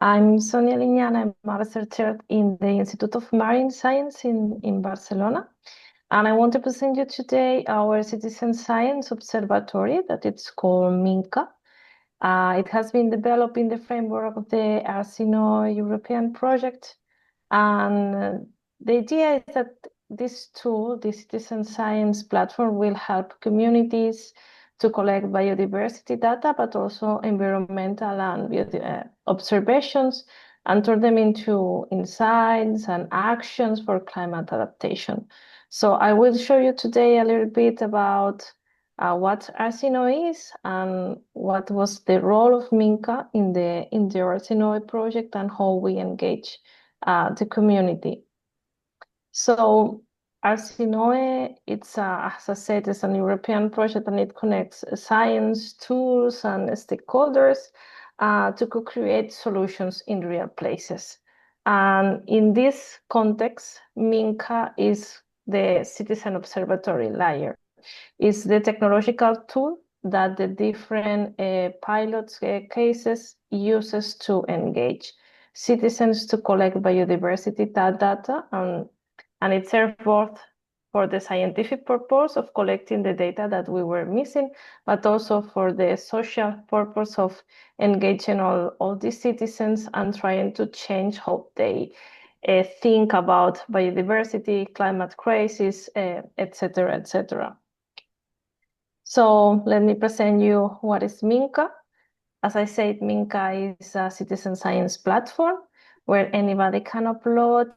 I'm Sonia Liñana. I'm a researcher in the Institute of Marine Science in Barcelona. And I want to present you today our citizen science observatory that it's called MINCA. It has been developed in the framework of the ARSINOE European project. And the idea is that this tool, the citizen science platform, will help communities to collect biodiversity data, but also environmental and observations, and turn them into insights and actions for climate adaptation. So I will show you today a little bit about what ARSINOE is and what was the role of MINCA in the ARSINOE project and how we engage the community. So ARSINOE, it's as I said, it's an European project and it connects science, tools, and stakeholders to co-create solutions in real places. And in this context, MINCA is the citizen observatory layer. It's the technological tool that the different pilot cases uses to engage citizens to collect biodiversity data, and it serves both for the scientific purpose of collecting the data that we were missing, but also for the social purpose of engaging all these citizens and trying to change how they think about biodiversity, climate crisis, etc., etc. So let me present you what is MINCA. As I said, MINCA is a citizen science platform where anybody can upload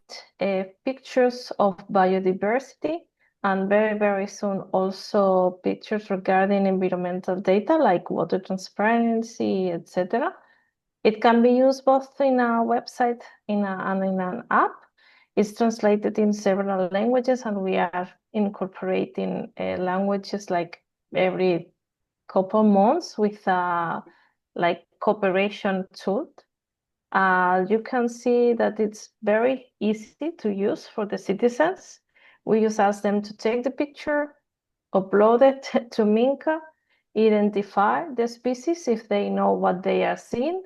pictures of biodiversity and very, very soon also pictures regarding environmental data like water transparency, etc. It can be used both in a website and in an app. It's translated in several languages, and we are incorporating languages like every couple months with a like cooperation tool. You can see that it's very easy to use for the citizens. We just ask them to take the picture, upload it to MINCA, identify the species if they know what they are seeing.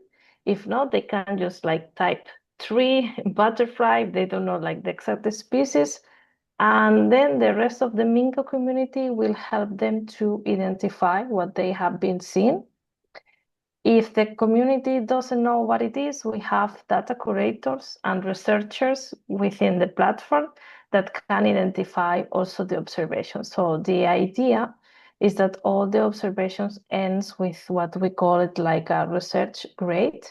If not, they can just like type tree, butterfly, if they don't know like the exact species. And then the rest of the MINCA community will help them to identify what they have been seeing. If the community doesn't know what it is, we have data curators and researchers within the platform that can identify also the observations. So the idea is that all the observations ends with what we call it like a research grade.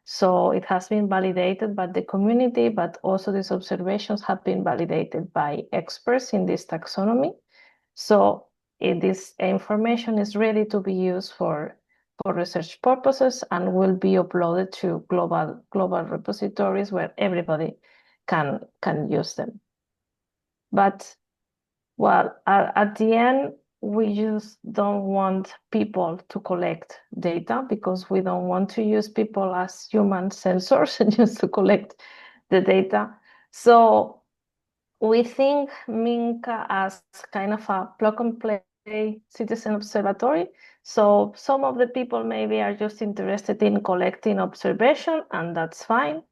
So it has been validated by the community, but also these observations have been validated by experts in this taxonomy. So this information is ready to be used for research purposes and will be uploaded to global repositories where everybody can use them. But well, at the end, we just don't want people to collect data because we don't want to use people as human sensors just to collect the data. So we think MINCA as kind of a plug and play citizen observatory. So some of the people maybe are just interested in collecting observation, and that's fine.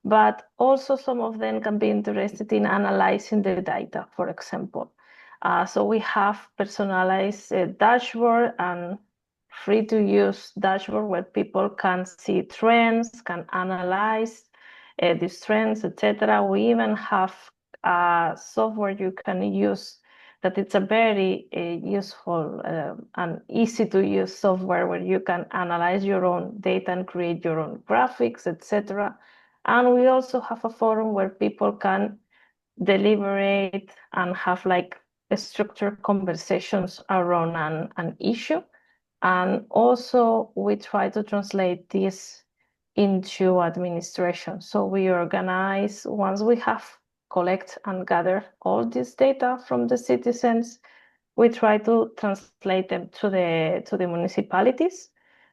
But also some of them can be interested in analyzing the data, for example. So we have personalized dashboard and free to use dashboard where people can see trends, can analyze these trends, etc. We even have software you can use that it's a very useful and easy to use software where you can analyze your own data and create your own graphics, etc. And we also have a forum where people can deliberate and have like structured conversations around an issue. And also we try to translate this into administration. So we organize, once we have collect and gather all this data from the citizens, we try to translate them to the municipalities.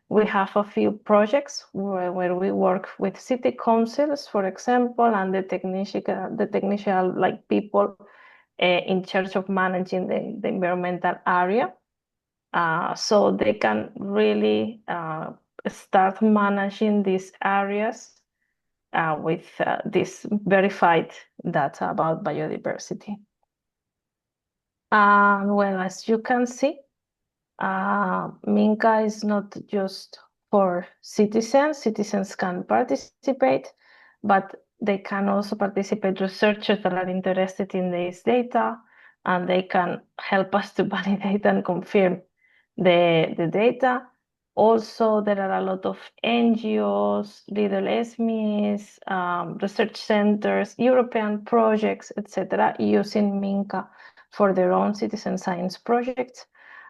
We have a few projects where we work with city councils, for example, and the technical like people in charge of managing the environmental area. So they can really start managing these areas with this verified data about biodiversity. Well, as you can see, MINCA is not just for citizens. Citizens can participate, but they can also participate researchers that are interested in this data, and they can help us to validate and confirm the data. Also, there are a lot of NGOs, little SMEs, research centers, European projects, etc., using MINCA for their own citizen science projects.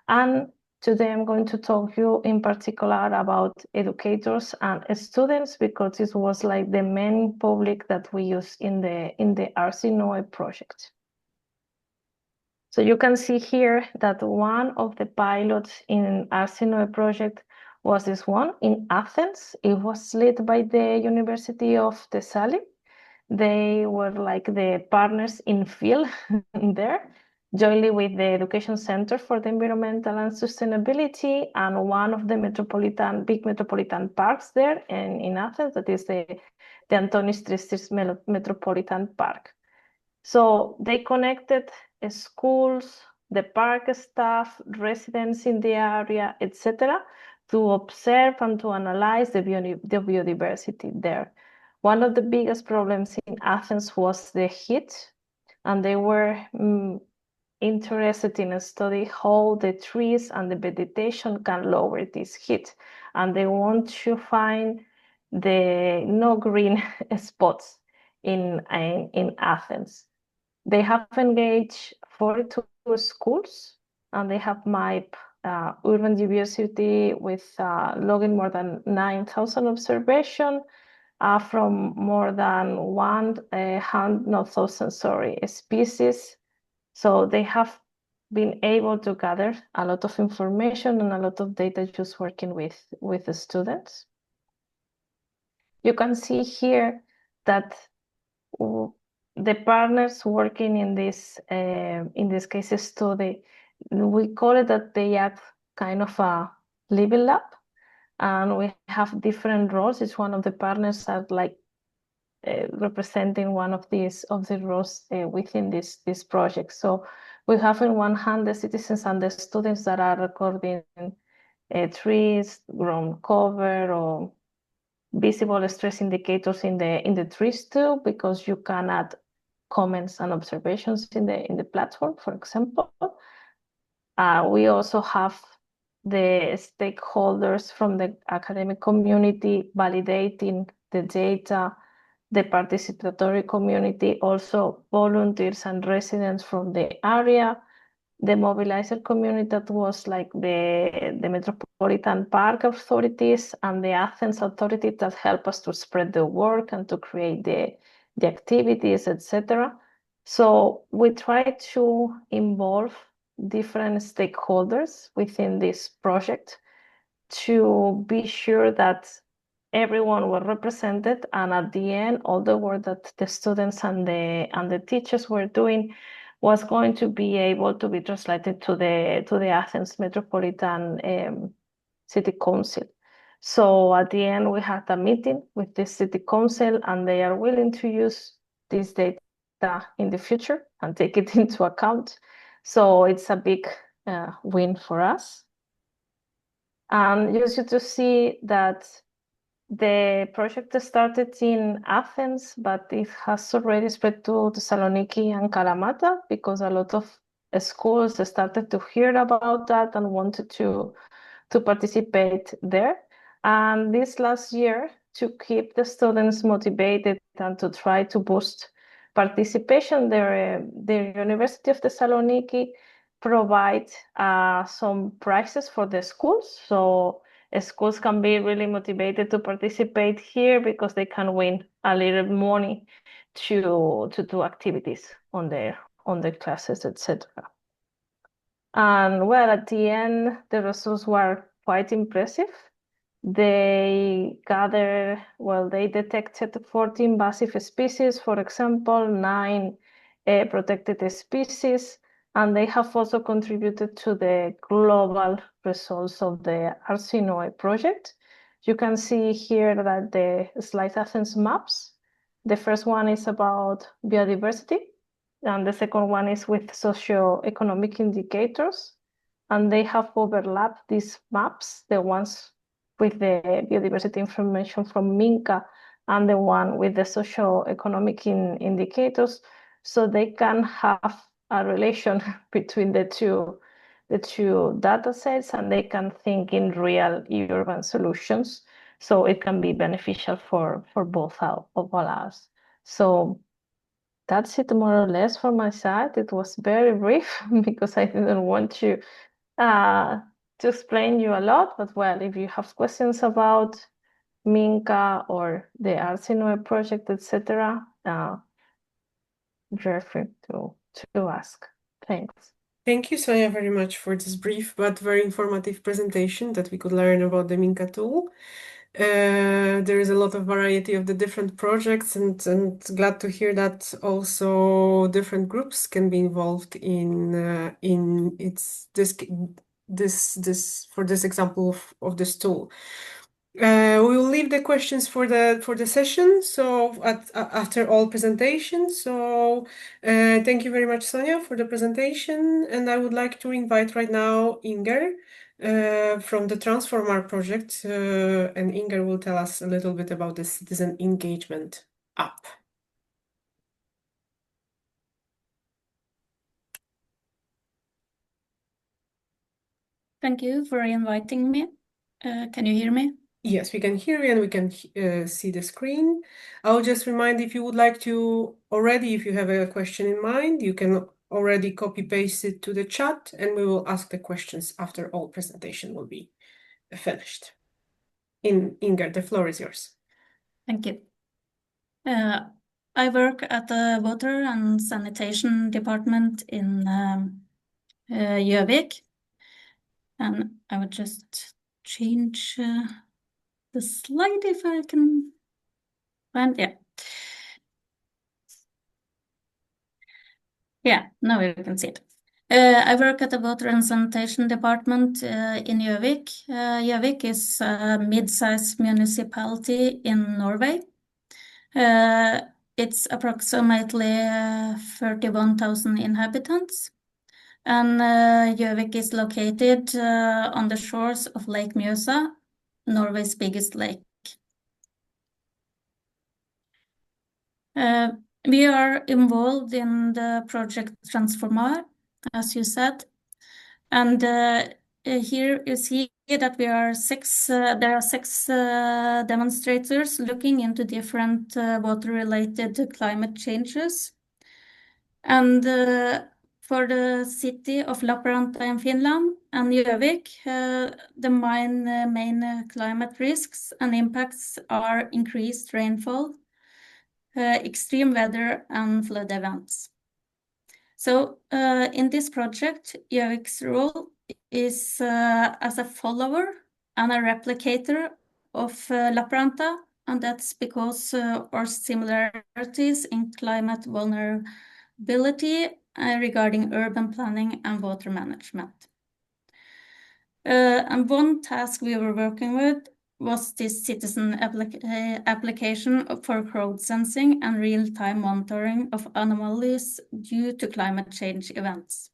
And today I'm going to talk you in particular about educators and students, because this was like the main public that we use in the ARSINOE project. So you can see here that one of the pilots in ARSINOE project was this one in Athens. It was led by the University of Thessaly. They were like the partners in field there, jointly with the Education Center for the Environmental and Sustainability and one of the big metropolitan parks there in Athens, that is the Antonis Tristis Metropolitan Park. So they connected schools, the park staff, residents in the area, etc., to observe and to analyze the biodiversity there. One of the biggest problems in Athens was the heat, and they were interested in a study how the trees and the vegetation can lower this heat, and they want to find the no green spots in Athens. They have engaged 42 schools, and they have mapped urban diversity with logging more than 9,000 observations from more than 1,000 species. So they have been able to gather a lot of information and a lot of data just working with the students. You can see here that the partners working in this case study, we call it that they act kind of a living lab, and we have different roles. Each one of the partners are like representing one of the roles within this project. So we have in one hand the citizens and the students that are recording trees, ground cover, or visible stress indicators in the trees too, because you can add comments and observations in the platform, for example. We also have the stakeholders from the academic community validating the data, the participatory community, also volunteers and residents from the area, the mobilizer community that was like the Metropolitan Park authorities and the Athens authority that help us to spread the work and to create the activities, etc. So we try to involve different stakeholders within this project to be sure that everyone were represented, and at the end, all the work that the students and the teachers were doing was going to be able to be translated to the Athens Metropolitan City Council. So at the end, we had a meeting with the City Council, and they are willing to use this data in the future and take it into account. So it's a big win for us. And just to see that the project started in Athens, but it has already spread to Thessaloniki and Kalamata, because a lot of schools started to hear about that and wanted to participate there. And this last year, to keep the students motivated and to try to boost participation, the University of Thessaloniki provide some prizes for the schools. So schools can be really motivated to participate here because they can win a little money to do activities on their classes, etc. And well, at the end, the results were quite impressive. They detected 14 invasive species, for example, 9 protected species, and they have also contributed to the global results of the ARSINOE project. You can see here that the Slide Athens maps The first one is about biodiversity, and the second one is with socioeconomic indicators. And they have overlapped these maps, the ones with the biodiversity information from MINCA and the one with the socioeconomic indicators, so they can have a relation between the two data sets, and they can think in real urban solutions. So it can be beneficial for both of us. So that's it more or less from my side. It was very brief because I didn't want to explain you a lot, but well, if you have questions about MINCA or the ARSINOE project, etc., you're free to ask. Thanks. Thank you, Sonia, very much for this brief but very informative presentation that we could learn about the MINCA tool. There is a lot of variety of the different projects, and glad to hear that also different groups can be involved in for this example of this tool. We will leave the questions for the session. So after all presentations. So thank you very much, Sonia, for the presentation. And I would like to invite right now Inger from the TransformAR project. And Inger will tell us a little bit about the citizen engagement app. Thank you for inviting me. Can you hear me? Yes, we can hear you and we can see the screen. I'll just remind, if you would like to already, if you have a question in mind, you can already copy paste it to the chat, and we will ask the questions after all presentation will be finished. Inger, the floor is yours. Thank you. I work at the water and sanitation department in Gjøvik, and I would just change the slide if I can find, yeah, now you can see it. I work at the water and sanitation department in Gjøvik. Gjøvik is a mid-sized municipality in Norway. It's approximately 31,000 inhabitants, and Gjøvik is located on the shores of Lake Mjøsa, Norway's biggest lake. We are involved in the project TransformAR, as you said, and here you see that there are six demonstrators looking into different water-related climate changes. And for the city of Lappeenranta in Finland and Gjøvik, the main climate risks and impacts are increased rainfall, extreme weather, and flood events. So in this project, Gjøvik's role is as a follower and a replicator of Lappeenranta, and that's because our similarities in climate vulnerability regarding urban planning and water management. And one task we were working with was this citizen application for crowd sensing and real-time monitoring of anomalies due to climate change events.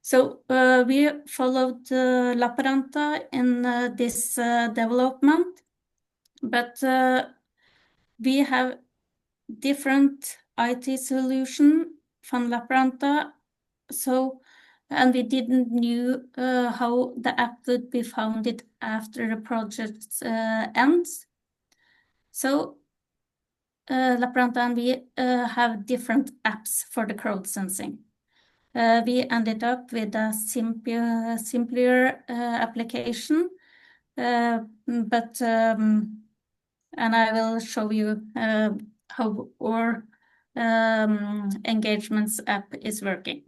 So we followed Lappeenranta in this development, but we have different IT solution from Lappeenranta, and we didn't know how the app would be founded after the project ends. So Lappeenranta and we have different apps for the crowd sensing. We ended up with a simpler application, but and I will show you how our engagements app is working.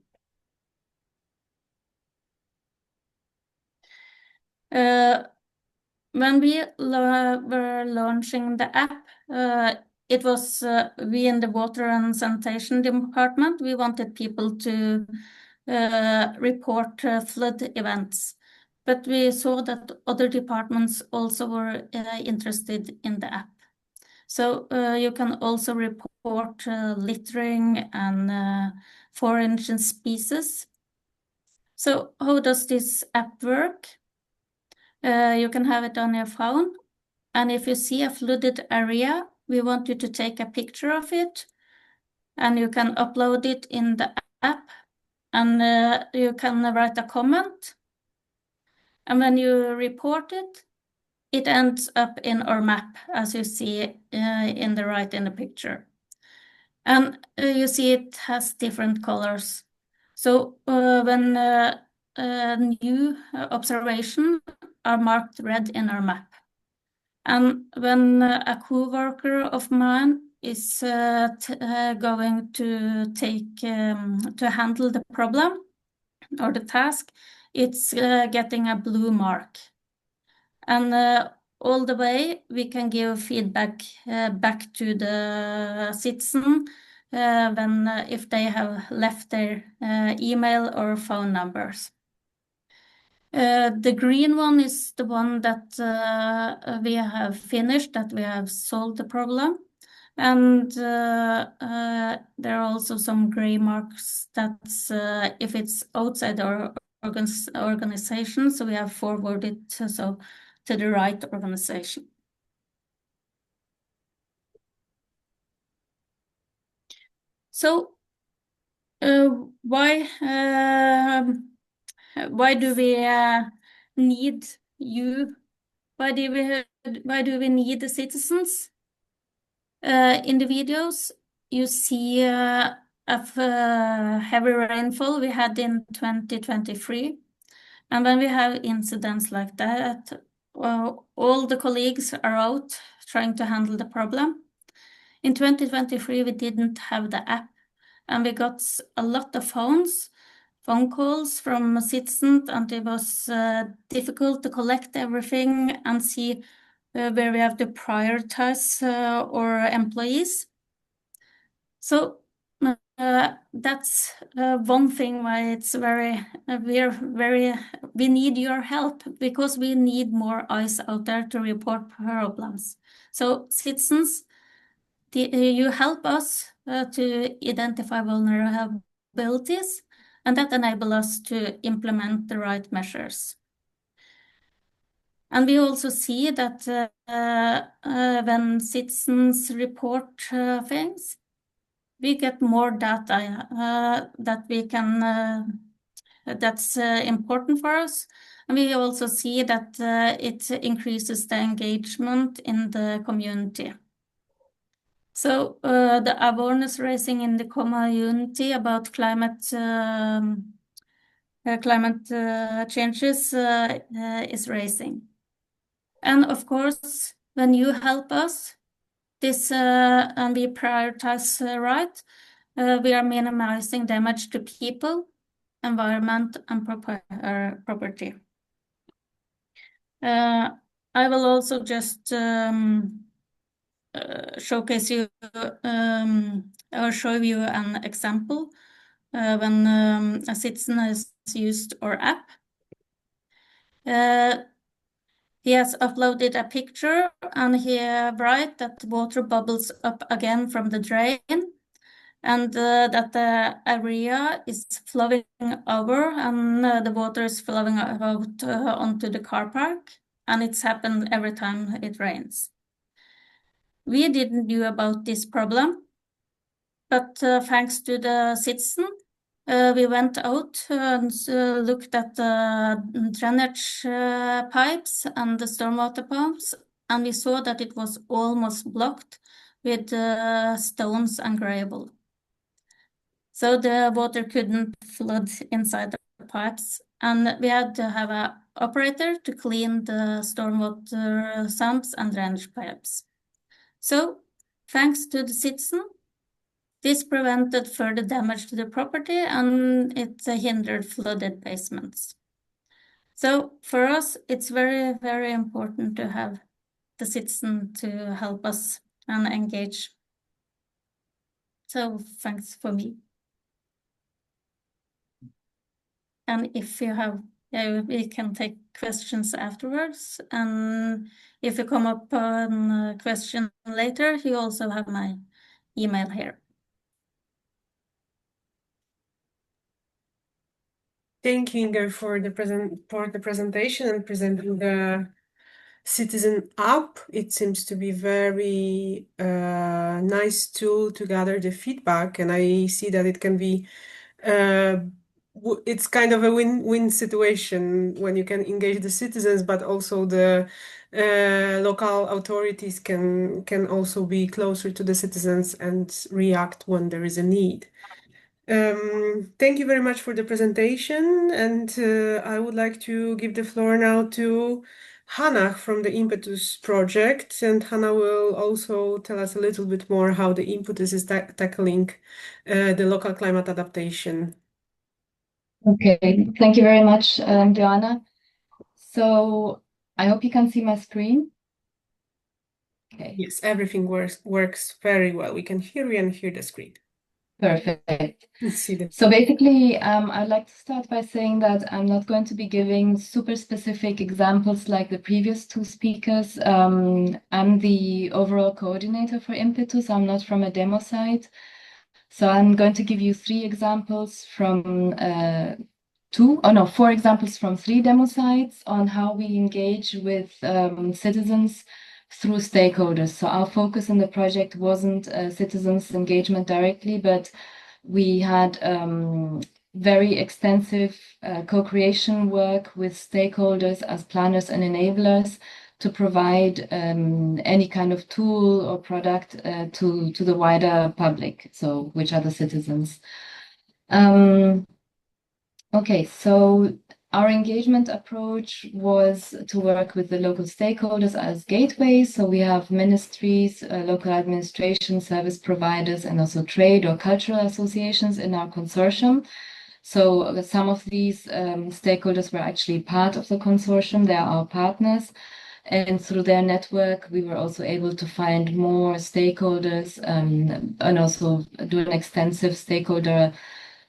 When we were launching the app, it was we in the water and sanitation department, we wanted people to report flood events, but we saw that other departments also were interested in the app. So you can also report littering and foreign species. So how does this app work? You can have it on your phone, and if you see a flooded area, we want you to take a picture of it, and you can upload it in the app, and you can write a comment. And when you report it, it ends up in our map, as you see in the right in the picture. And you see it has different colors. So when new observations are marked red in our map. And when a co-worker of mine is going to to handle the problem or the task, it's getting a blue mark. And all the way we can give feedback back to the citizen when if they have left their email or phone numbers. The green one is the one that we have finished, that we have solved the problem. And there are also some gray marks that's if it's outside our organization, so we have forwarded to the right organization. So why do we need you? Why do we need the citizens? In the videos, you see of heavy rainfall we had in 2023. And when we have incidents like that, all the colleagues are out trying to handle the problem. In 2023, we didn't have the app, and we got a lot of phone calls from citizens, and it was difficult to collect everything and see where we have to prioritize our employees. So that's one thing why it's we need your help, because we need more eyes out there to report problems. So citizens, you help us to identify vulnerabilities, and that enables us to implement the right measures. And we also see that when citizens report things, we get more data that we can that's important for us. And we also see that it increases the engagement in the community. So the awareness raising in the community about climate changes is raising. And of course, when you help us, this and we prioritize right, we are minimizing damage to people, environment, and property. I will also just showcase you or show you an example when a citizen has used our app. He has uploaded a picture, and he writes that water bubbles up again from the drain, and that the area is flowing over, and the water is flowing out onto the car park, and it's happened every time it rains. We didn't know about this problem, but thanks to the citizen, we went out and looked at the drainage pipes and the stormwater pumps, and we saw that it was almost blocked with stones and gravel. So the water couldn't flood inside the pipes, and we had to have an operator to clean the stormwater sumps and drainage pipes. So thanks to the citizen, this prevented further damage to the property, and it hindered flooded basements. So for us, it's very, very important to have the citizen to help us and engage. So thanks for me. And if you have Yeah, we can take questions afterwards. And if you come up on a question later, you also have my email here. Thank you, Inger, for the presentation and presenting the Citizen app. It seems to be very nice tool to gather the feedback, and I see that it can be it's kind of a win-win situation when you can engage the citizens, but also the local authorities can also be closer to the citizens and react when there is a need. Thank you very much for the presentation, and I would like to give the floor now to Hannah from the IMPETUS project, and Hannah will also tell us a little bit more how the IMPETUS is tackling the local climate adaptation. Okay, thank you very much, Joanna. So I hope you can see my screen. Okay. Yes, everything works very well. We can hear you and hear the screen. Perfect. See the So basically, I'd like to start by saying that I'm not going to be giving super specific examples like the previous two speakers. I'm the overall coordinator for IMPETUS. I'm not from a demo site. So I'm going to give you 3 examples from 4 examples from 3 demo sites on how we engage with citizens through stakeholders. So our focus in the project wasn't citizens engagement directly, but we had very extensive co-creation work with stakeholders as planners and enablers to provide any kind of tool or product to the wider public, so which are the citizens. Okay, so our engagement approach was to work with the local stakeholders as gateways. So we have ministries, local administration, service providers, and also trade or cultural associations in our consortium. So some of these stakeholders were actually part of the consortium. They are our partners. And through their network, we were also able to find more stakeholders and also do an extensive stakeholder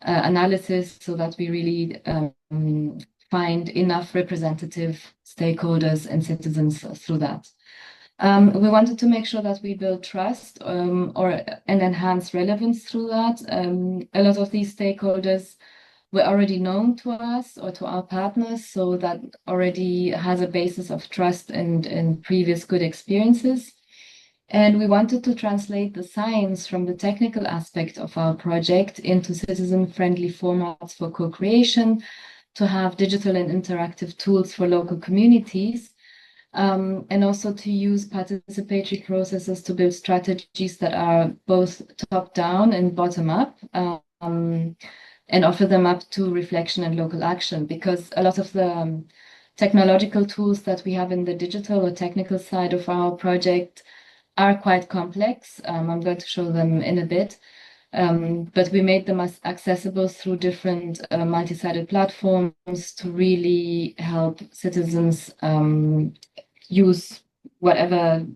analysis so that we really find enough representative stakeholders and citizens through that. We wanted to make sure that we build trust and enhance relevance through that. A lot of these stakeholders were already known to us or to our partners, so that already has a basis of trust and previous good experiences. And we wanted to translate the science from the technical aspect of our project into citizen-friendly formats for co-creation, to have digital and interactive tools for local communities, and also to use participatory processes to build strategies that are both top-down and bottom-up, and offer them up to reflection and local action, because a lot of the technological tools that we have in the digital or technical side of our project are quite complex. I'm going to show them in a bit, but we made them as accessible through different multi-sided platforms to really help citizens use whatever,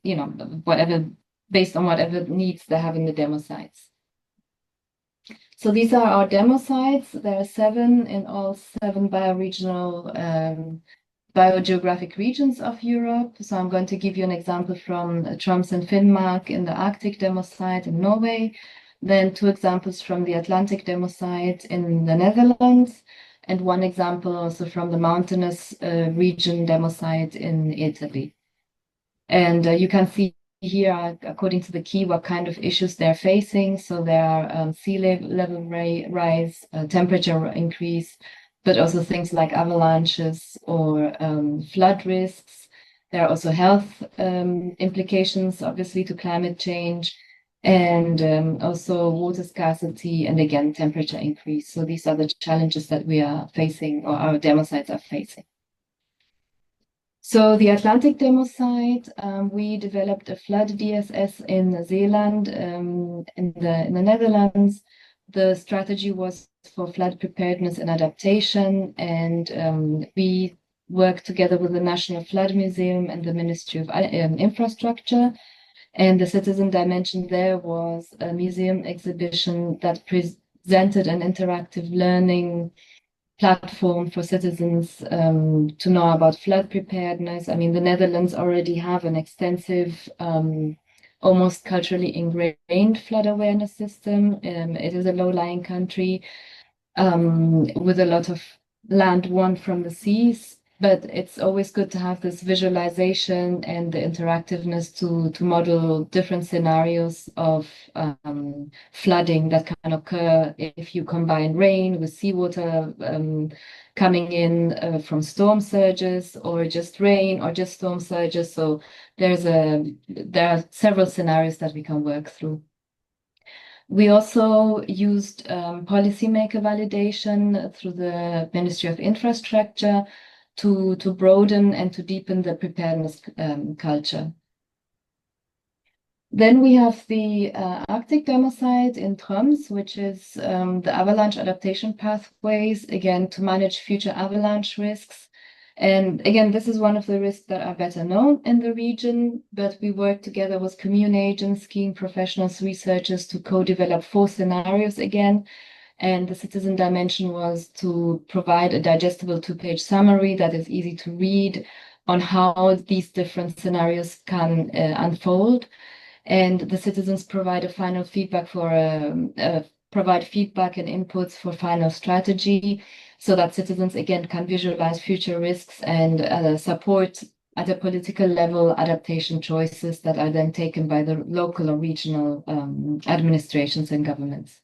whatever, based on whatever needs they have in the demo sites. So these are our demo sites. There are 7 in all 7 bioregional biogeographic regions of Europe. So I'm going to give you an example from Troms and Finnmark in the Arctic demo site in Norway, then 2 examples from the Atlantic demo site in the Netherlands, and 1 example also from the mountainous region demo site in Italy. And you can see here, according to the key, what kind of issues they're facing. So there are sea level rise, temperature increase, but also things like avalanches or flood risks. There are also health implications, obviously, to climate change, and also water scarcity, and again, temperature increase. So these are the challenges that we are facing, or our demo sites are facing. So the Atlantic demo site, we developed a flood DSS in Zeeland, in the Netherlands. The strategy was for flood preparedness and adaptation, and we worked together with the National Flood Museum and the Ministry of Infrastructure. And the citizen dimension there was a museum exhibition that presented an interactive learning platform for citizens to know about flood preparedness. I mean, the Netherlands already have an extensive, almost culturally ingrained flood awareness system. It is a low-lying country with a lot of land won from the seas, but it's always good to have this visualization and the interactiveness to model different scenarios of flooding that can occur if you combine rain with seawater coming in from storm surges, or just rain, or just storm surges. So there are several scenarios that we can work through. We also used policymaker validation through the Ministry of Infrastructure to broaden and to deepen the preparedness culture. Then we have the Arctic demo site in Troms, which is the avalanche adaptation pathways, again, to manage future avalanche risks. And again, this is one of the risks that are better known in the region, but we work together with commune agents, skiing professionals, researchers to co-develop 4 scenarios again. And the citizen dimension was to provide a digestible 2-page summary that is easy to read on how these different scenarios can unfold. And the citizens provide a final feedback provide feedback and inputs for final strategy, so that citizens again can visualize future risks and support at a political level adaptation choices that are then taken by the local or regional administrations and governments.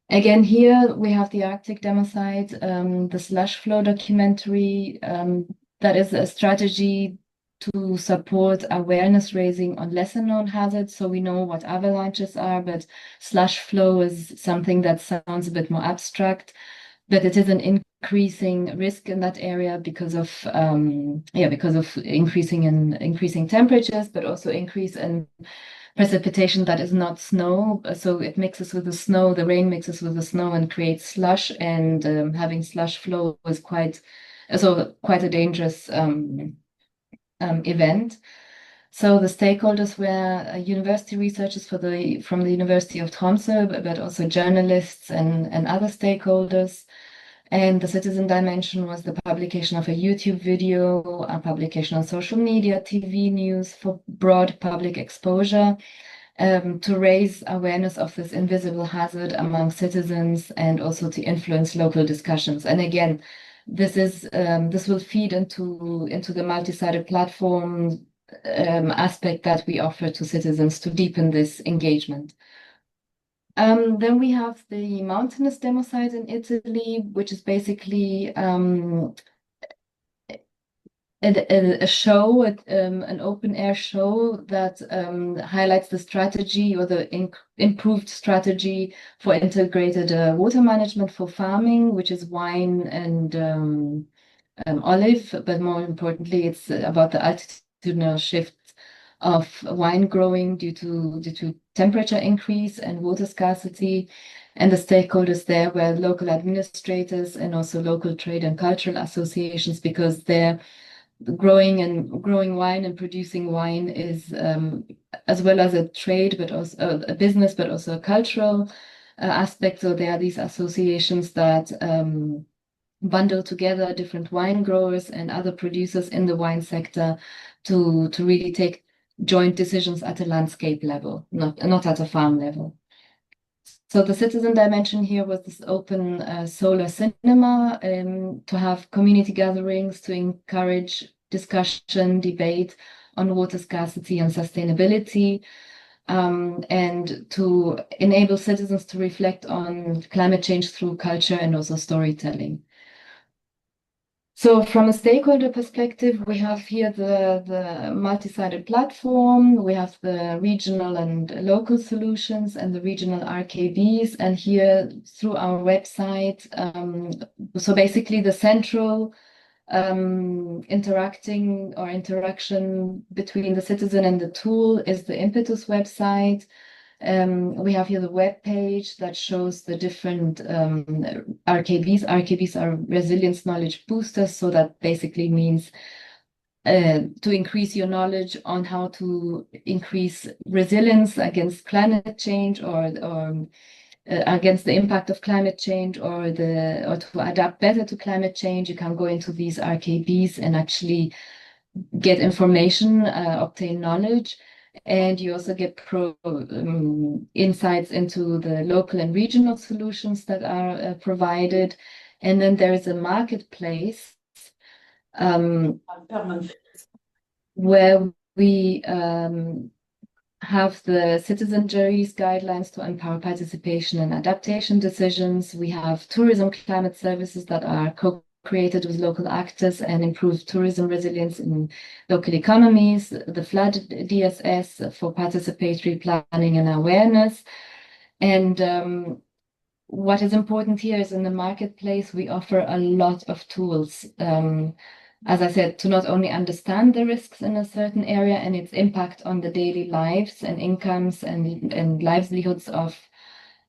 Again, here we have the Arctic demo site, the slush flow documentary, that is a strategy to support awareness raising on lesser known hazards. So we know what avalanches are, but slush flow is something that sounds a bit more abstract, but it is an increasing risk in that area because of increasing temperatures, but also increase in precipitation that is not snow. So it mixes with the snow, the rain mixes with the snow and creates slush, and having slush flow is quite a dangerous event. So the stakeholders were university researchers from the University of Tromsø, but also journalists and other stakeholders. And the citizen dimension was the publication of a YouTube video, a publication on social media, TV news for broad public exposure, to raise awareness of this invisible hazard among citizens and also to influence local discussions. And again, this will feed into the multi-sided platform aspect that we offer to citizens to deepen this engagement. Then we have the mountainous demo site in Italy, which is basically a show, an open air show that highlights the strategy or the improved strategy for integrated water management for farming, which is wine and olive, but more importantly, it's about the altitudinal shift of wine growing due to temperature increase and water scarcity. And the stakeholders there were local administrators and also local trade and cultural associations, because they're growing wine and producing wine is as well as a trade, but also a business, but also a cultural aspect. So there are these associations that bundle together different wine growers and other producers in the wine sector to really take joint decisions at a landscape level, not at a farm level. So the citizen dimension here was this open solar cinema to have community gatherings to encourage discussion, debate on water scarcity and sustainability, and to enable citizens to reflect on climate change through culture and also storytelling. So from a stakeholder perspective, we have here the multi-sided platform, we have the regional and local solutions and the regional RKBs, and here through our website. So basically the central interaction between the citizen and the tool is the IMPETUS website. We have here the web page that shows the different RKBs. RKBs are resilience knowledge boosters, so that basically means to increase your knowledge on how to increase resilience against climate change or against the impact of climate change or to adapt better to climate change, you can go into these RKBs and actually get information, obtain knowledge, and you also get insights into the local and regional solutions that are provided. And then there is a marketplace where we have the citizen juries guidelines to empower participation and adaptation decisions. We have tourism climate services that are co-created with local actors and improve tourism resilience in local economies, the flood DSS for participatory planning and awareness. And what is important here is in the marketplace, we offer a lot of tools. As I said, to not only understand the risks in a certain area and its impact on the daily lives and incomes and livelihoods of,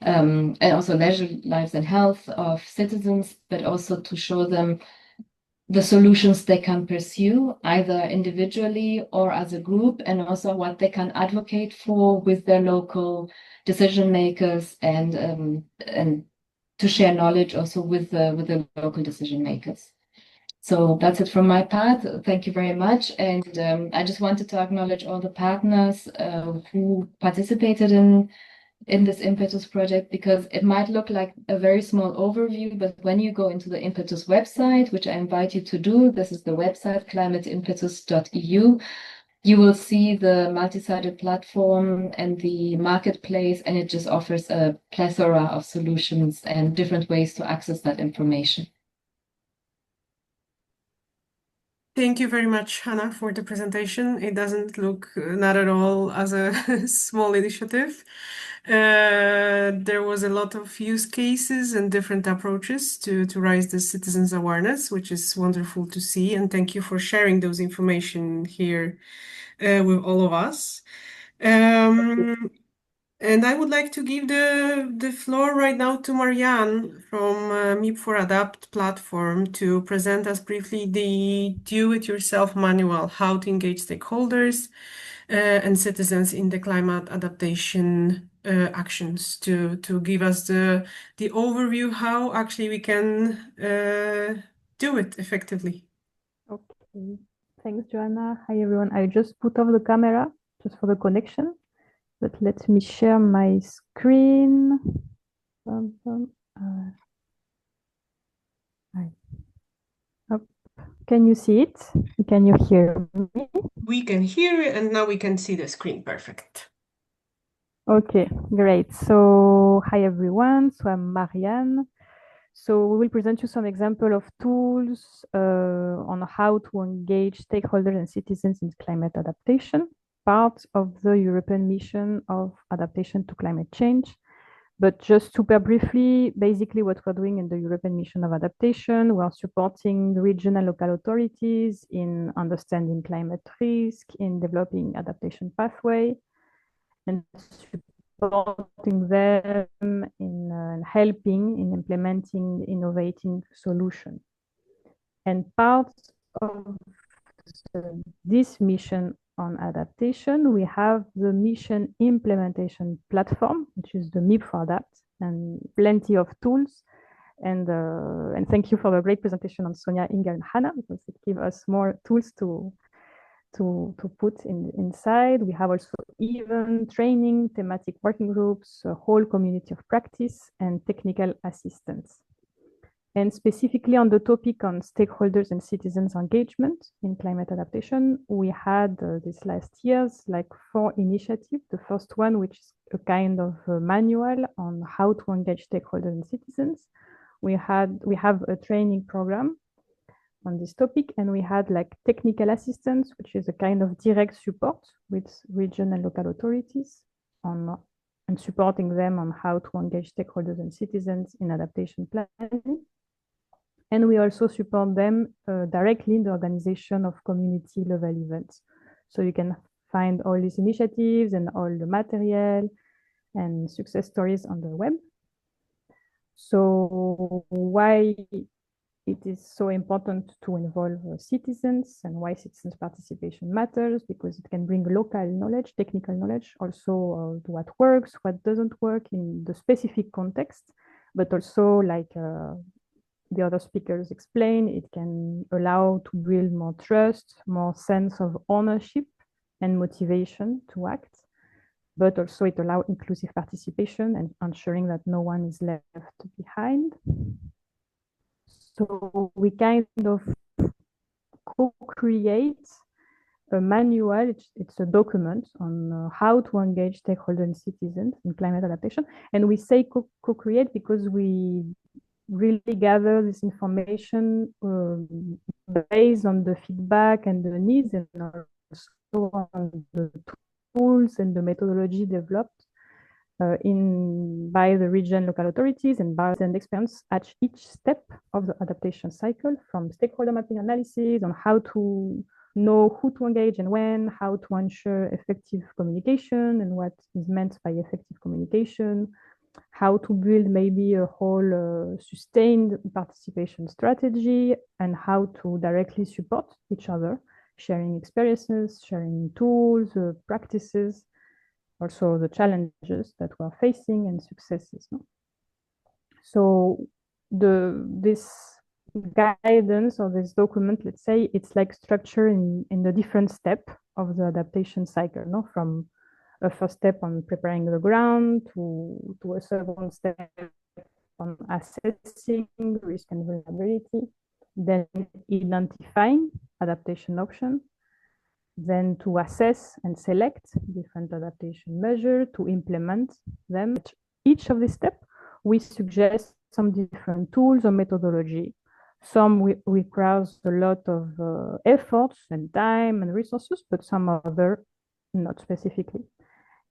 and also leisure lives and health of citizens, but also to show them the solutions they can pursue, either individually or as a group, and also what they can advocate for with their local decision makers, and to share knowledge also with the local decision makers. So that's it from my part. Thank you very much. And I just wanted to acknowledge all the partners who participated in this IMPETUS project, because it might look like a very small overview, but when you go into the IMPETUS website, which I invite you to do, this is the website climateimpetus.eu, you will see the multi-sided platform and the marketplace, and it just offers a plethora of solutions and different ways to access that information. Thank you very much, Hannah, for the presentation. It doesn't look not at all as a small initiative. There was a lot of use cases and different approaches to raise the citizens' awareness, which is wonderful to see. And thank you for sharing those information here with all of us. And I would like to give the floor right now to Marianne from MIP4Adapt platform to present us briefly the do-it-yourself manual, how to engage stakeholders and citizens in the climate adaptation actions, to give us the overview how actually we can do it effectively. Okay, thanks, Joanna. Hi, everyone. I just put off the camera just for the connection. But let me share my screen. Can you see it? Can you hear me? We can hear it, and now we can see the screen. Perfect. Okay, great. So hi, everyone. So I'm Marianne. So we will present you some example of tools on how to engage stakeholders and citizens in climate adaptation, part of the European mission of adaptation to climate change. But just super briefly, basically what we're doing in the European mission of adaptation, we're supporting regional local authorities in understanding climate risk, in developing adaptation pathway, and supporting them in helping in implementing innovating solutions. And part of this mission on adaptation, we have the mission implementation platform, which is the MIP4Adapt, and plenty of tools. And thank you for the great presentation on Sonia, Inga, and Hannah, because it gives us more tools to put inside. We have also even training, thematic working groups, a whole community of practice, and technical assistance. And specifically on the topic on stakeholders and citizens engagement in climate adaptation, we had this last years like 4 initiatives. The first one, which is a kind of a manual on how to engage stakeholders and citizens. We have a training program on this topic, and we had like technical assistance, which is a kind of direct support with region and local authorities on and supporting them on how to engage stakeholders and citizens in adaptation planning. And we also support them directly in the organization of community level events. So you can find all these initiatives and all the material and success stories on the web. So why it is so important to involve citizens, and why citizens participation matters, because it can bring local knowledge, technical knowledge, also what works, what doesn't work in the specific context, but also like the other speakers explain, it can allow to build more trust, more sense of ownership and motivation to act, but also it allows inclusive participation and ensuring that no one is left behind. So we kind of co-create a manual, it's a document on how to engage stakeholders and citizens in climate adaptation. And we say co-create because we really gather this information based on the feedback and the needs, and also on the tools and the methodology developed by the region, local authorities, and by and experience at each step of the adaptation cycle, from stakeholder mapping analysis on how to know who to engage and when, how to ensure effective communication and what is meant by effective communication, how to build maybe a whole sustained participation strategy, and how to directly support each other, sharing experiences, sharing tools, practices, also the challenges that we're facing and successes. No? So this guidance or this document, let's say, it's like structure in the different step of the adaptation cycle, no? From a first step on preparing the ground to a second step on assessing risk and vulnerability, then identifying adaptation options, then to assess and select different adaptation measures to implement them. Each of these steps, we suggest some different tools or methodology. Some requires a lot of efforts and time and resources, but some other not specifically.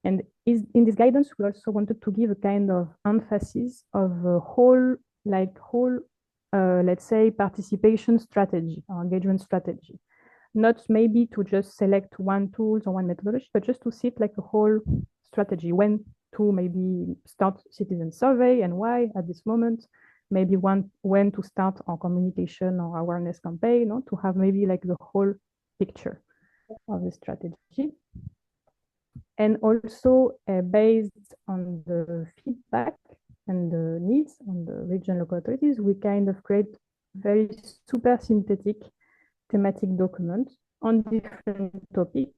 And in this guidance, we also wanted to give a kind of emphasis of a whole, let's say, participation strategy or engagement strategy. Not maybe to just select one tool or one methodology, but just to see it like a whole strategy. When to maybe start citizen survey and why at this moment, maybe when to start our communication or awareness campaign, no? To have maybe like the whole picture of the strategy. And also based on the feedback and the needs on the regional local authorities, we kind of create very super synthetic thematic documents on different topics,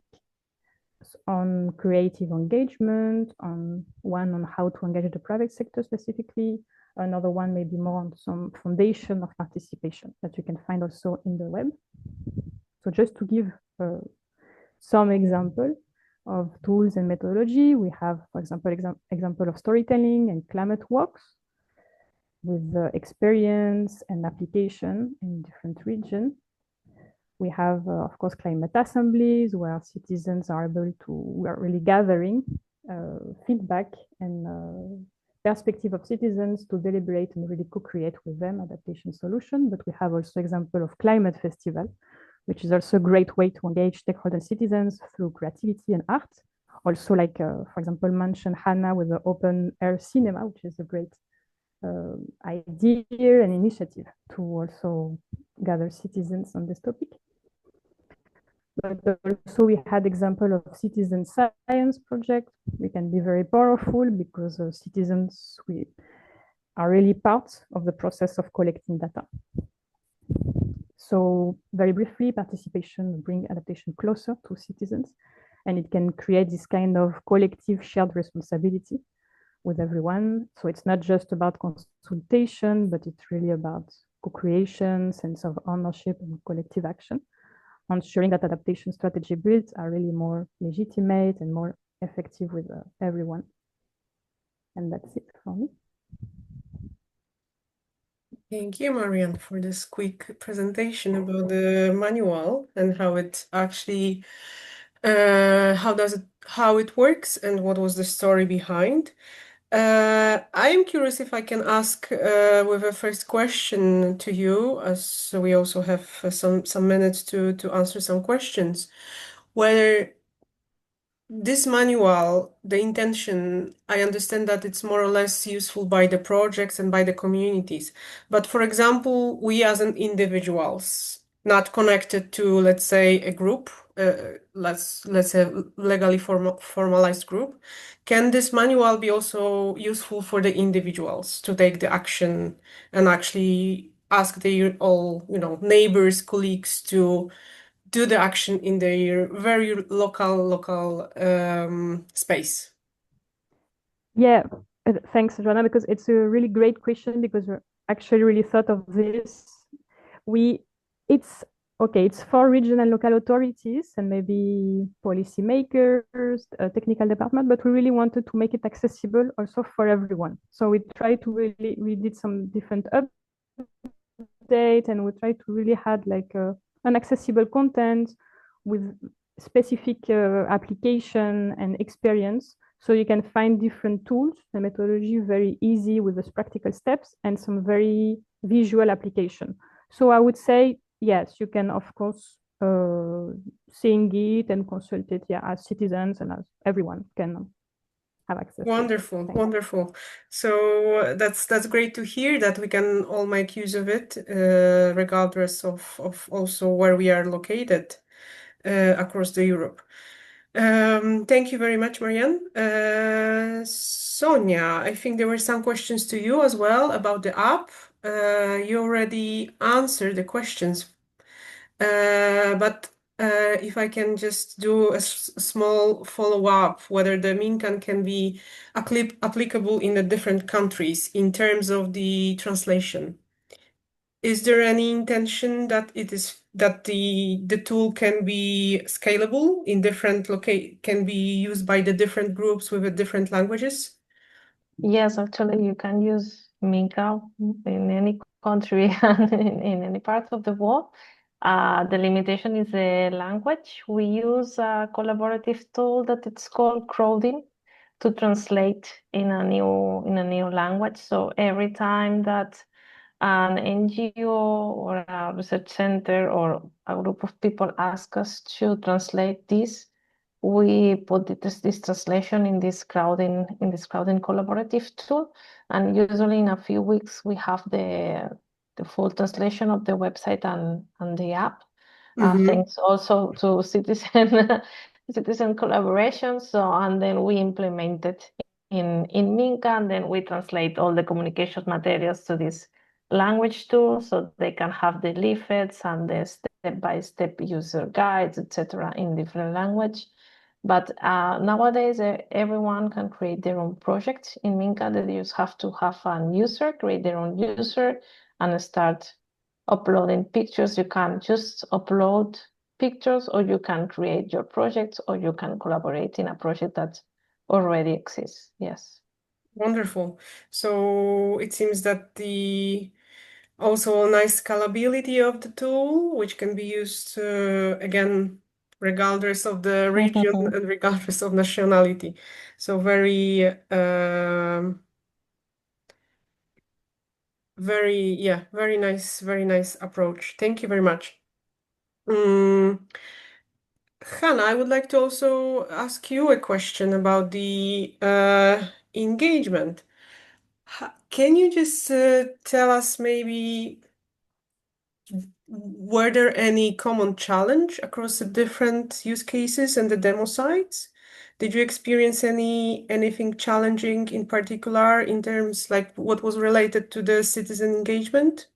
on creative engagement, on one on how to engage the private sector specifically, another one maybe more on some foundation of participation that you can find also in the web. So just to give some example of tools and methodology, we have, for example, example of storytelling and climate walks with experience and application in different regions. We have, of course, climate assemblies where citizens are able to, we are really gathering feedback and perspective of citizens to deliberate and really co-create with them adaptation solution. But we have also example of climate festival, which is also a great way to engage stakeholder citizens through creativity and art. Also, like, for example, mention Hannah with the open air cinema, which is a great idea and initiative to also gather citizens on this topic. But also we had example of citizen science project. We can be very powerful because citizens are really part of the process of collecting data. So very briefly, participation bring adaptation closer to citizens, and it can create this kind of collective shared responsibility with everyone. So it's not just about consultation, but it's really about co-creation, sense of ownership, and collective action, ensuring that adaptation strategy builds are really more legitimate and more effective with everyone. And that's it for me. Thank you, Marianne, for this quick presentation about the manual and how it actually, how it works and what was the story behind. I am curious if I can ask with a first question to you, as we also have some minutes to answer some questions, whether this manual, the intention, I understand that it's more or less useful by the projects and by the communities. But for example, we as an individuals, not connected to, let's say, a group, let's say legally formalized group, can this manual be also useful for the individuals to take the action and actually ask their all, neighbors, colleagues to do the action in their very local space? Yeah, thanks, Joanna, because it's a really great question because we actually really thought of this. It's okay, it's for regional local authorities and maybe policymakers, technical department, but we really wanted to make it accessible also for everyone. So we did some different updates and we tried to really have like an accessible content with specific application and experience. So you can find different tools and methodology very easy with those practical steps and some very visual application. So I would say, yes, you can, of course, sing it and consult it, yeah, as citizens and as everyone can have access to it. Wonderful, Thanks. wonderful. So that's great to hear that we can all make use of it, regardless of also where we are located across the Europe. Thank you very much, Marianne. Sonia, I think there were some questions to you as well about the app. You already answered the questions, but if I can just do a small follow-up, whether the Minkan can be applicable in the different countries in terms of the translation. Is there any intention that the tool can be scalable in different can be used by the different groups with different languages? Yes, actually, you can use Minka in any country and in any part of the world. The limitation is the language. We use a collaborative tool that it's called crowding to translate in a new language. So every time that an NGO or a research center or a group of people ask us to translate this, we put this translation in this crowding collaborative tool, and usually in a few weeks we have the full translation of the website and the app. Thanks also to citizen collaboration. So and then we implement it in Minka, and then we translate all the communication materials to this language tool so they can have the leaflets and the step-by-step user guides, etc., in different language. But nowadays, everyone can create their own project in Minka. They just have to have a user, create their own user, and start uploading pictures. You can just upload pictures, or you can create your project, or you can collaborate in a project that already exists. Yes. Wonderful. So it seems that also a nice scalability of the tool, which can be used again, regardless of the region and regardless of nationality. So very nice approach. Thank you very much. Hannah, I would like to also ask you a question about the engagement. Can you just tell us maybe, were there any common challenge across the different use cases and the demo sites? Did you experience anything challenging in particular in terms like what was related to the citizen engagement?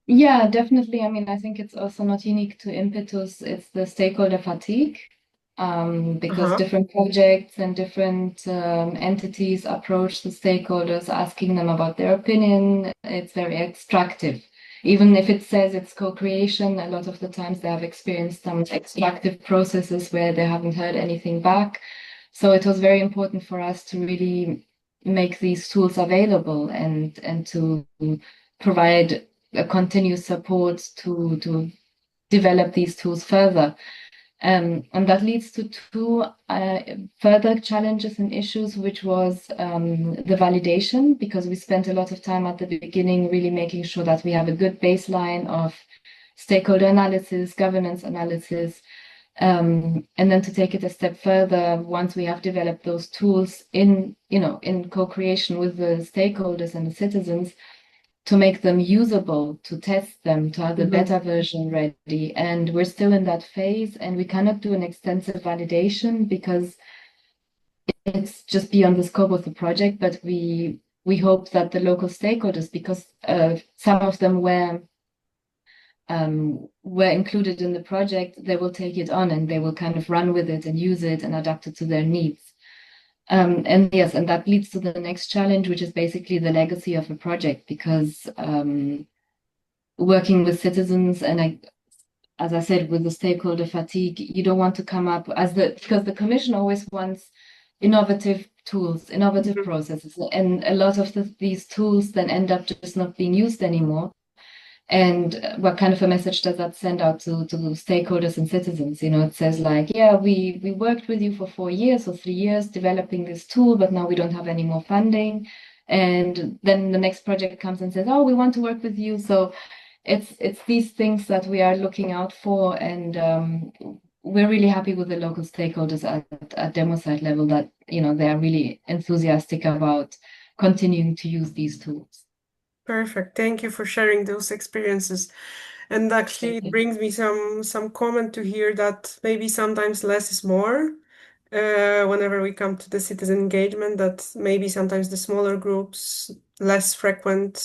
Yeah, definitely. I mean, I think it's also not unique to IMPETUS. It's the stakeholder fatigue, because different projects and different entities approach the stakeholders, asking them about their opinion. It's very extractive. Even if it says it's co-creation, a lot of the times they have experienced some extractive processes where they haven't heard anything back. So it was very important for us to really make these tools available and to provide a continuous support to develop these tools further. And that leads to two further challenges and issues, which was the validation, because we spent a lot of time at the beginning really making sure that we have a good baseline of stakeholder analysis, governance analysis, And then to take it a step further, once we have developed those tools in co-creation with the stakeholders and the citizens, to make them usable, to test them, to have the beta version ready. And we're still in that phase, and we cannot do an extensive validation because it's just beyond the scope of the project. But we hope that the local stakeholders, because some of them were included in the project, they will take it on and they will kind of run with it and use it and adapt it to their needs. And yes, and that leads to the next challenge, which is basically the legacy of a project, because working with citizens and as I said, with the stakeholder fatigue, you don't want to come up because the Commission always wants innovative tools, innovative processes, and a lot of these tools then end up just not being used anymore. And what kind of a message does that send out to stakeholders and citizens? It says like, yeah, we worked with you for 4 years or 3 years developing this tool, but now we don't have any more funding. And then the next project comes and says, oh, we want to work with you. So it's these things that we are looking out for. And we're really happy with the local stakeholders at demo site level that, they are really enthusiastic about continuing to use these tools. Perfect. Thank you for sharing those experiences. And actually, it brings me some comment to hear that maybe sometimes less is more. Whenever we come to the citizen engagement, that maybe sometimes the smaller groups, less frequent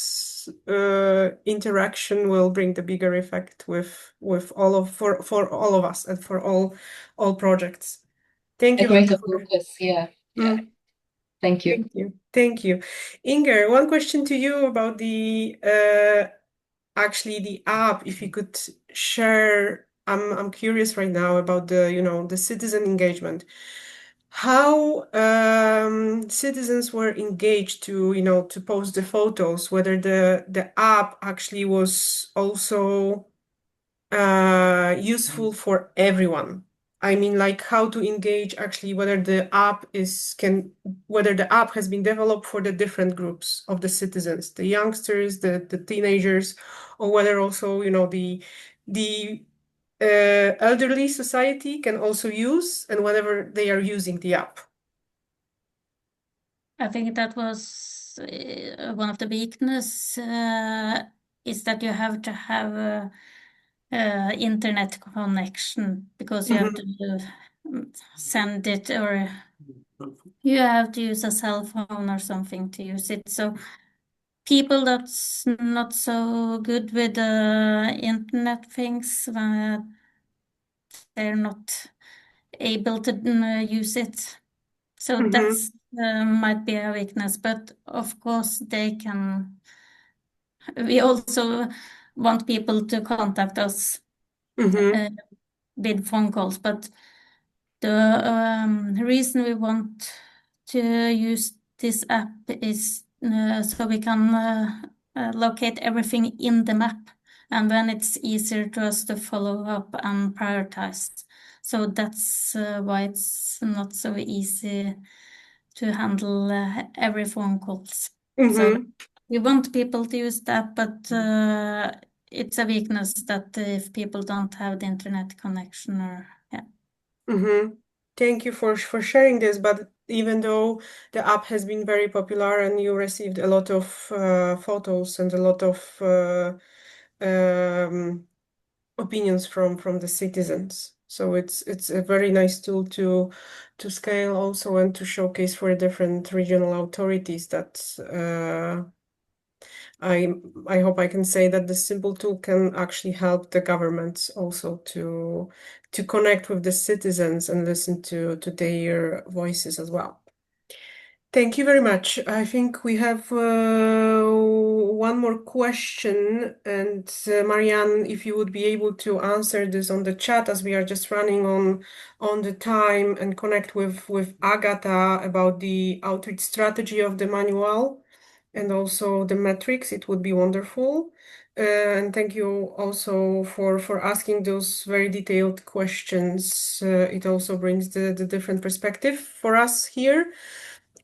interaction will bring the bigger effect for all of us and for all projects. Thank you. A greater focus, yeah. Thank you. Thank you. Inger, one question to you about the app. If you could share, I'm curious right now about the citizen engagement. How citizens were engaged to post the photos, whether the app actually was also useful for everyone. I mean, like how to engage actually, whether the app has been developed for the different groups of the citizens, the youngsters, the teenagers, or whether also, the elderly society can also use, and whenever they are using the app. I think that was one of the weakness is that you have to have internet connection, because you have to send it, or you have to use a cell phone or something to use it. So people that's not so good with internet things, they're not able to use it. So that's might be a weakness, but of course they can. We also want people to contact us with phone calls, but the reason we want to use this app is so we can locate everything in the map, and then it's easier to us to follow up and prioritize. So that's why it's not so easy to handle every phone calls. So we want people to use that, but it's a weakness that if people don't have the internet connection, or Thank you for sharing this. But even though the app has been very popular and you received a lot of photos and a lot of opinions from the citizens, so it's a very nice tool to scale also and to showcase for different regional authorities that I hope I can say that the simple tool can actually help the governments also to connect with the citizens and listen to their voices as well. Thank you very much. I think we have one more question, and Marianne, if you would be able to answer this on the chat, as we are just running on the time, and connect with Agatha about the outreach strategy of the manual and also the metrics, it would be wonderful. And thank you also for asking those very detailed questions. It also brings the different perspective for us here.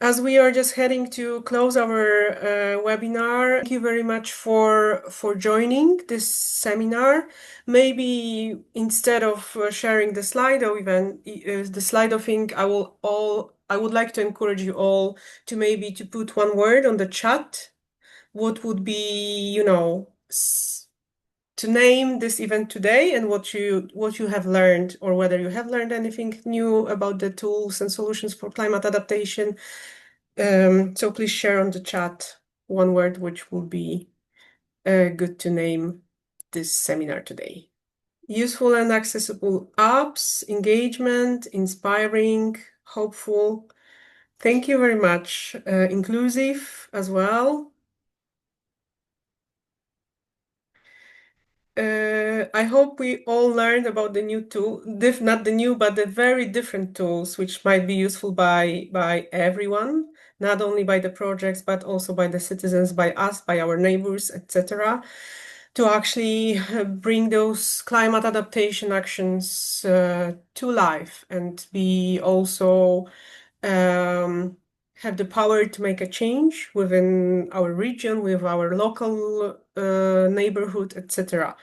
As we are just heading to close our webinar, thank you very much for joining this seminar. Maybe instead of sharing the slide or even the Slido thing, I would like to encourage you all to maybe to put one word on the chat. What would be, you know, to name this event today and what you have learned, or whether you have learned anything new about the tools and solutions for climate adaptation. So please share on the chat one word which will be good to name this seminar today. Useful and accessible apps, engagement, inspiring, hopeful. Thank you very much. Inclusive as well. I hope we all learned about the new tool, not the new, but the very different tools, which might be useful by everyone, not only by the projects, but also by the citizens, by us, by our neighbors, etc., to actually bring those climate adaptation actions to life and be also have the power to make a change within our region, with our local neighborhood, etc.